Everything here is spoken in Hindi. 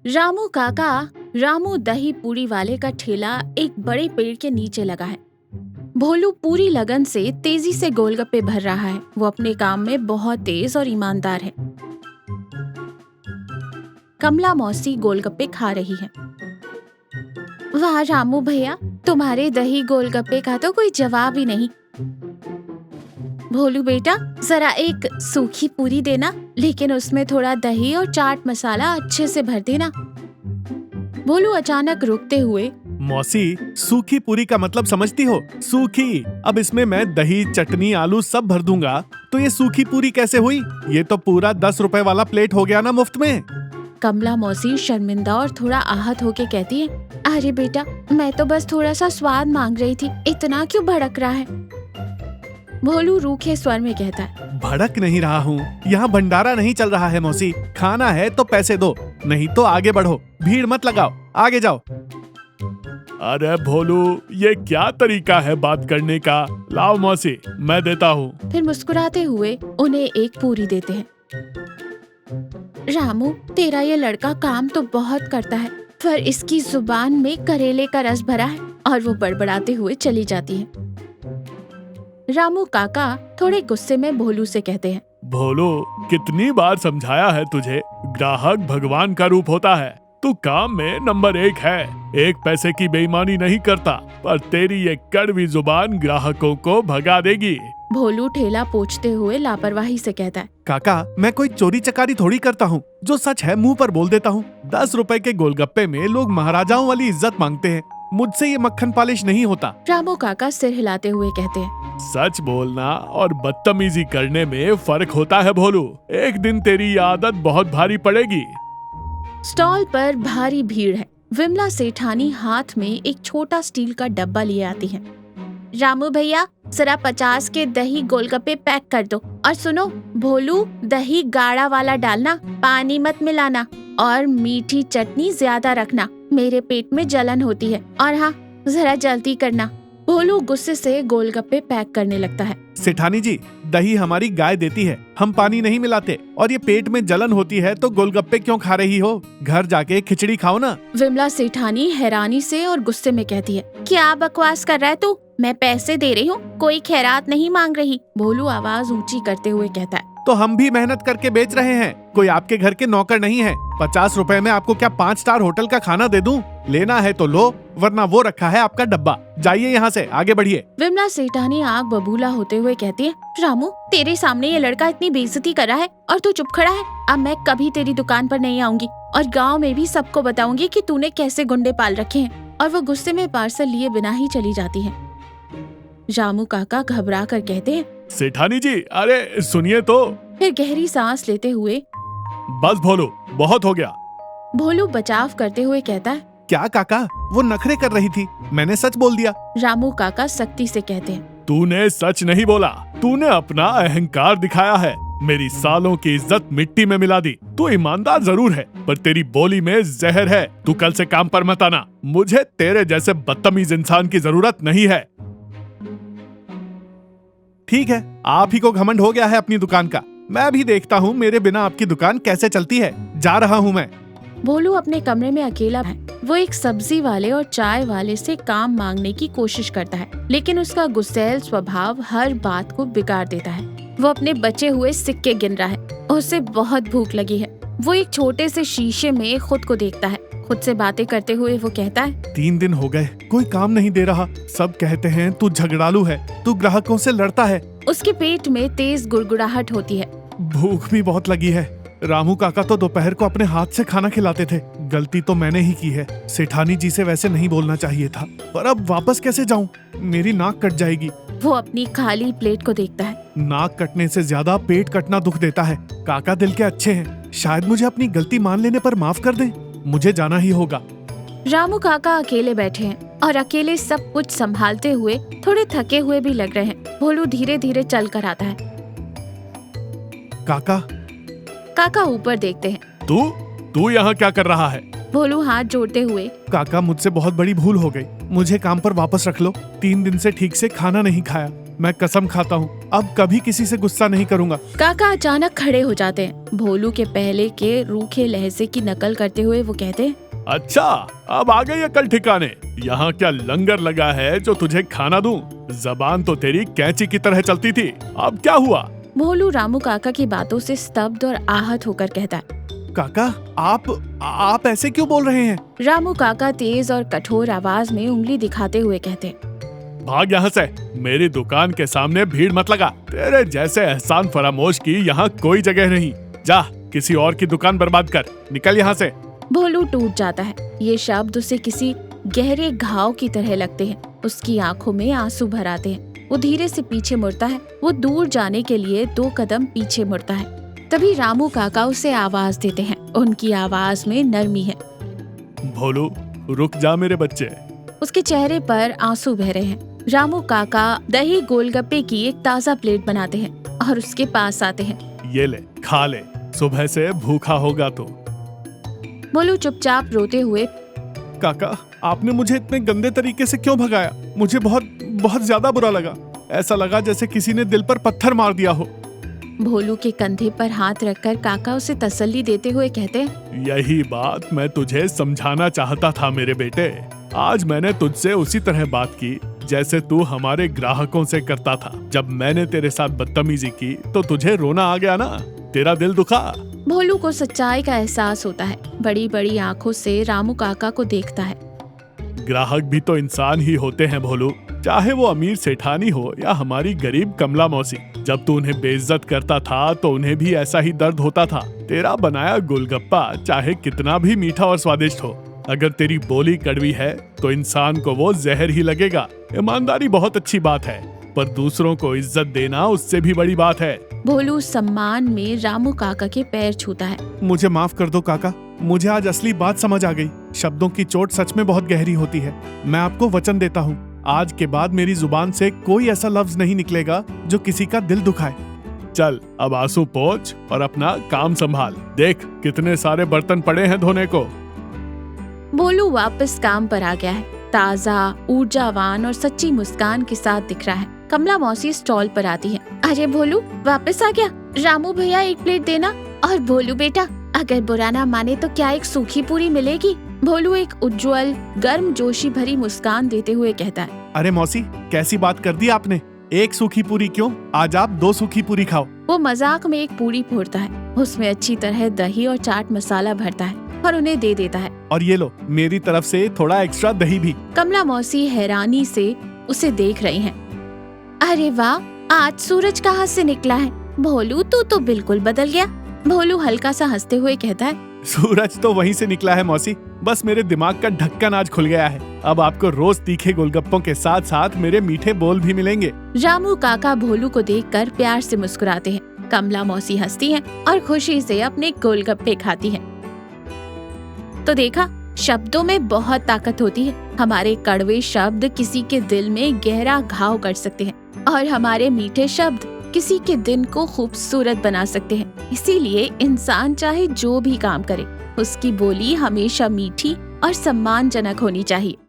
रामू काका रामू दही पूरी वाले का ठेला एक बड़े पेड़ के नीचे लगा है। भोलू पूरी लगन से तेजी से गोलगप्पे भर रहा है। वो अपने काम में बहुत तेज और ईमानदार है। कमला मौसी गोलगप्पे खा रही है। वाह रामू भैया, तुम्हारे दही गोलगप्पे का तो कोई जवाब ही नहीं। भोलू बेटा, जरा एक सूखी पूरी देना, लेकिन उसमें थोड़ा दही और चाट मसाला अच्छे से भर देना। भोलू अचानक रुकते हुए, मौसी, सूखी पूरी का मतलब समझती हो? सूखी। अब इसमें मैं दही, चटनी, आलू सब भर दूंगा तो ये सूखी पूरी कैसे हुई? ये तो पूरा 10 रुपए वाला प्लेट हो गया ना मुफ्त में। कमला मौसी शर्मिंदा और थोड़ा आहत होके कहती है, अरे बेटा, मैं तो बस थोड़ा सा स्वाद मांग रही थी, इतना क्यों भड़क रहा है? भोलू रूखे स्वर में कहता है, भड़क नहीं रहा हूँ, यहाँ भंडारा नहीं चल रहा है मौसी। खाना है तो पैसे दो, नहीं तो आगे बढ़ो, भीड़ मत लगाओ, आगे जाओ। अरे भोलू, ये क्या तरीका है बात करने का? लाओ मौसी, मैं देता हूँ। फिर मुस्कुराते हुए उन्हें एक पूरी देते हैं। रामू, तेरा ये लड़का काम तो बहुत करता है, पर इसकी जुबान में करेले का रस भरा है। और वो बड़बड़ाते हुए चली जाती है। रामू काका थोड़े गुस्से में भोलू से कहते हैं, भोलू, कितनी बार समझाया है तुझे, ग्राहक भगवान का रूप होता है। तू काम में नंबर 1 है, एक पैसे की बेईमानी नहीं करता, पर तेरी ये कड़वी जुबान ग्राहकों को भगा देगी। भोलू ठेला पोंछते हुए लापरवाही से कहता है, काका, मैं कोई चोरी चकारी थोड़ी करता हूँ, जो सच है मुंह पर बोल देता हूँ। 10 रुपए के गोलगप्पे में लोग महाराजाओं वाली इज्जत मांगते हैं, मुझसे ये मक्खन पालिश नहीं होता। रामू काका सिर हिलाते हुए कहते हैं, सच बोलना और बदतमीजी करने में फर्क होता है भोलू। एक दिन तेरी ये आदत बहुत भारी पड़ेगी। स्टॉल पर भारी भीड़ है। विमला सेठानी हाथ में एक छोटा स्टील का डब्बा लिए आती है। रामू भैया, जरा 50 के दही गोलगप्पे पैक कर दो। और सुनो भोलू, दही गाढ़ा वाला डालना, पानी मत मिलाना, और मीठी चटनी ज्यादा रखना, मेरे पेट में जलन होती है। और हाँ, जरा जल्दी करना। भोलू गुस्से से गोलगप्पे पैक करने लगता है। सेठानी जी, दही हमारी गाय देती है, हम पानी नहीं मिलाते, और ये पेट में जलन होती है तो गोलगप्पे क्यों खा रही हो? घर जाके खिचड़ी खाओ ना। विमला सेठानी हैरानी से और गुस्से में कहती है, क्या बकवास कर रहा है तू? मैं पैसे दे रही हूँ, कोई खैरात नहीं मांग रही। भोलू आवाज ऊंची करते हुए कहता है, तो हम भी मेहनत करके बेच रहे हैं, कोई आपके घर के नौकर नहीं है। 50 रुपए में आपको क्या 5 स्टार होटल का खाना दे दूं? लेना है तो लो, वरना वो रखा है आपका डब्बा। जाइए यहाँ से, आगे बढ़िए। विमला सेठानी आग बबूला होते हुए कहती है, रामू, तेरे सामने ये लड़का इतनी बेइज्जती कर रहा है और तू चुप खड़ा है। अब मैं कभी तेरी दुकान पर नहीं आऊंगी और गाँव में भी सबको बताऊंगी कि तूने कैसे गुंडे पाल रखे हैं। और वो गुस्से में पार्सल लिए बिना ही चली जाती है। रामू काका घबरा कर कहते हैं, सेठानी जी, अरे सुनिए तो। फिर गहरी सांस लेते हुए, बस भोलू, बहुत हो गया। भोलू बचाव करते हुए कहता है, क्या काका, वो नखरे कर रही थी, मैंने सच बोल दिया। रामू काका सख्ती से कहते हैं, तूने सच नहीं बोला, तूने अपना अहंकार दिखाया है, मेरी सालों की इज्जत मिट्टी में मिला दी। तू ईमानदार जरूर है, पर तेरी बोली में जहर है। तू कल से काम पर मत आना, मुझे तेरे जैसे बदतमीज इंसान की जरूरत नहीं है। ठीक है, आप ही को घमंड हो गया है अपनी दुकान का, मैं भी देखता हूँ मेरे बिना आपकी दुकान कैसे चलती है। जा रहा हूँ मैं। भोलू अपने कमरे में अकेला है। वो एक सब्जी वाले और चाय वाले से काम मांगने की कोशिश करता है, लेकिन उसका गुस्सैल स्वभाव हर बात को बिगाड़ देता है। वो अपने बचे हुए सिक्के गिन रहा है। उसे बहुत भूख लगी है। वो एक छोटे से शीशे में खुद को देखता है। खुद से बातें करते हुए वो कहता है, 3 दिन हो गए, कोई काम नहीं दे रहा। सब कहते हैं तू झगड़ालू है, तू ग्राहकों से लड़ता है। उसके पेट में तेज गुड़गुड़ाहट होती है। भूख भी बहुत लगी है। रामू काका तो दोपहर को अपने हाथ से खाना खिलाते थे, गलती तो मैंने ही की है। सेठानी जी से वैसे नहीं बोलना चाहिए था, पर अब वापस कैसे जाऊं? मेरी नाक कट जाएगी। वो अपनी खाली प्लेट को देखता है। नाक कटने से ज्यादा पेट कटना दुख देता है। काका दिल के अच्छे हैं, शायद मुझे अपनी गलती मान लेने पर माफ कर दें। मुझे जाना ही होगा। रामू काका अकेले बैठे हैं और अकेले सब कुछ संभालते हुए थोड़े थके हुए भी लग रहे हैं। भोलू धीरे धीरे चल कर आता है। काका। काका ऊपर देखते हैं। तू यहाँ क्या कर रहा है? भोलू हाथ जोड़ते हुए, काका, मुझसे बहुत बड़ी भूल हो गई, मुझे काम पर वापस रख लो। 3 दिन से ठीक से खाना नहीं खाया, मैं कसम खाता हूँ अब कभी किसी से गुस्सा नहीं करूँगा। काका अचानक खड़े हो जाते हैं। भोलू के पहले के रूखे लहजे की नकल करते हुए वो कहते हैं, अच्छा, अब आ गई अकल ठिकाने। यहाँ क्या लंगर लगा है जो तुझे खाना दूं? जबान तो तेरी कैंची की तरह चलती थी, अब क्या हुआ? भोलू रामू काका की बातों से स्तब्ध और आहत होकर कहता है, काका, आप ऐसे क्यों बोल रहे हैं? रामू काका तेज और कठोर आवाज में उंगली दिखाते हुए कहते हैं, भाग यहाँ से, मेरी दुकान के सामने भीड़ मत लगा। तेरे जैसे एहसान फरामोश की यहाँ कोई जगह नहीं। जा, किसी और की दुकान बर्बाद कर, निकल यहाँ से। भोलू टूट जाता है। ये शब्द उसे किसी गहरे घाव की तरह लगते हैं। उसकी आंखों में आंसू भर आते हैं। वो धीरे से पीछे मुड़ता है। वो दूर जाने के लिए 2 कदम पीछे मुड़ता है। तभी रामू काका उसे आवाज देते हैं। उनकी आवाज में नरमी है। भोलू, रुक जा मेरे बच्चे। उसके चेहरे पर आंसू बह रहे हैं। रामू काका दही गोलगप्पे की एक ताज़ा प्लेट बनाते हैं और उसके पास आते हैं। ये ले, खा ले, सुबह से भूखा होगा तो। भोलू चुपचाप रोते हुए, काका, आपने मुझे इतने गंदे तरीके से क्यों भगाया? मुझे बहुत ज्यादा बुरा लगा। ऐसा लगा जैसे किसी ने दिल पर पत्थर मार दिया हो। भोलू के कंधे पर हाथ रखकर काका उसे तसल्ली देते हुए कहते हैं, यही बात मैं तुझे समझाना चाहता था मेरे बेटे। आज मैंने तुझसे उसी तरह बात की जैसे तू हमारे ग्राहकों से करता था। जब मैंने तेरे साथ बदतमीजी की तो तुझे रोना आ गया ना? तेरा दिल दुखा। भोलू को सच्चाई का एहसास होता है। बड़ी बड़ी आंखों से रामू काका को देखता है। ग्राहक भी तो इंसान ही होते हैं भोलू, चाहे वो अमीर सेठानी हो या हमारी गरीब कमला मौसी। जब तू उन्हें बेइज्जत करता था तो उन्हें भी ऐसा ही दर्द होता था। तेरा बनाया गोलगप्पा चाहे कितना भी मीठा और स्वादिष्ट हो, अगर तेरी बोली कड़वी है तो इंसान को वो जहर ही लगेगा। ईमानदारी बहुत अच्छी बात है, पर दूसरों को इज्जत देना उससे भी बड़ी बात है। भोलू सम्मान में रामू काका के पैर छूता है। मुझे माफ कर दो काका, मुझे आज असली बात समझ आ गई। शब्दों की चोट सच में बहुत गहरी होती है। मैं आपको वचन देता हूँ, आज के बाद मेरी जुबान से कोई ऐसा लफ्ज नहीं निकलेगा जो किसी का दिल दुखाए। चल, अब आंसू पोंछ और अपना काम संभाल। देख, कितने सारे बर्तन पड़े हैं धोने को। भोलू वापस काम पर आ गया है। ताजा, ऊर्जावान और सच्ची मुस्कान के साथ दिख रहा है। कमला मौसी स्टॉल पर आती है। अरे भोलू, वापस आ गया? रामू भैया 1 प्लेट देना। और भोलू बेटा, अगर बुरा ना माने तो क्या एक सूखी पूरी मिलेगी? भोलू एक उज्जवल, गर्मजोशी भरी मुस्कान देते हुए कहता है। अरे मौसी, कैसी बात कर दी आपने? 1 सूखी पूरी क्यों? आज आप 2 सूखी पूरी खाओ। वो मजाक में एक पूरी फोड़ता है। उसमें अच्छी तरह दही और चाट मसाला भरता है और उन्हें दे देता है। और ये लो, मेरी तरफ से थोड़ा एक्स्ट्रा दही भी। कमला मौसी हैरानी से उसे देख रही हैं। अरे वाह, आज सूरज कहाँ से निकला है? भोलू, तू तो बिल्कुल बदल गया। भोलू हल्का सा हंसते हुए कहता है, सूरज तो वहीं से निकला है मौसी, बस मेरे दिमाग का ढक्कन आज खुल गया है। अब आपको रोज तीखे गोलगप्पों के साथ साथ मेरे मीठे बोल भी मिलेंगे। रामू काका भोलू को देखकर प्यार से मुस्कुराते हैं। कमला मौसी हंसती हैं और खुशी से अपने गोलगप्पे खाती हैं। तो देखा, शब्दों में बहुत ताकत होती है। हमारे कड़वे शब्द किसी के दिल में गहरा घाव कर सकते हैं और हमारे मीठे शब्द किसी के दिन को खूबसूरत बना सकते हैं। इसीलिए इंसान चाहे जो भी काम करे, उसकी बोली हमेशा मीठी और सम्मानजनक होनी चाहिए।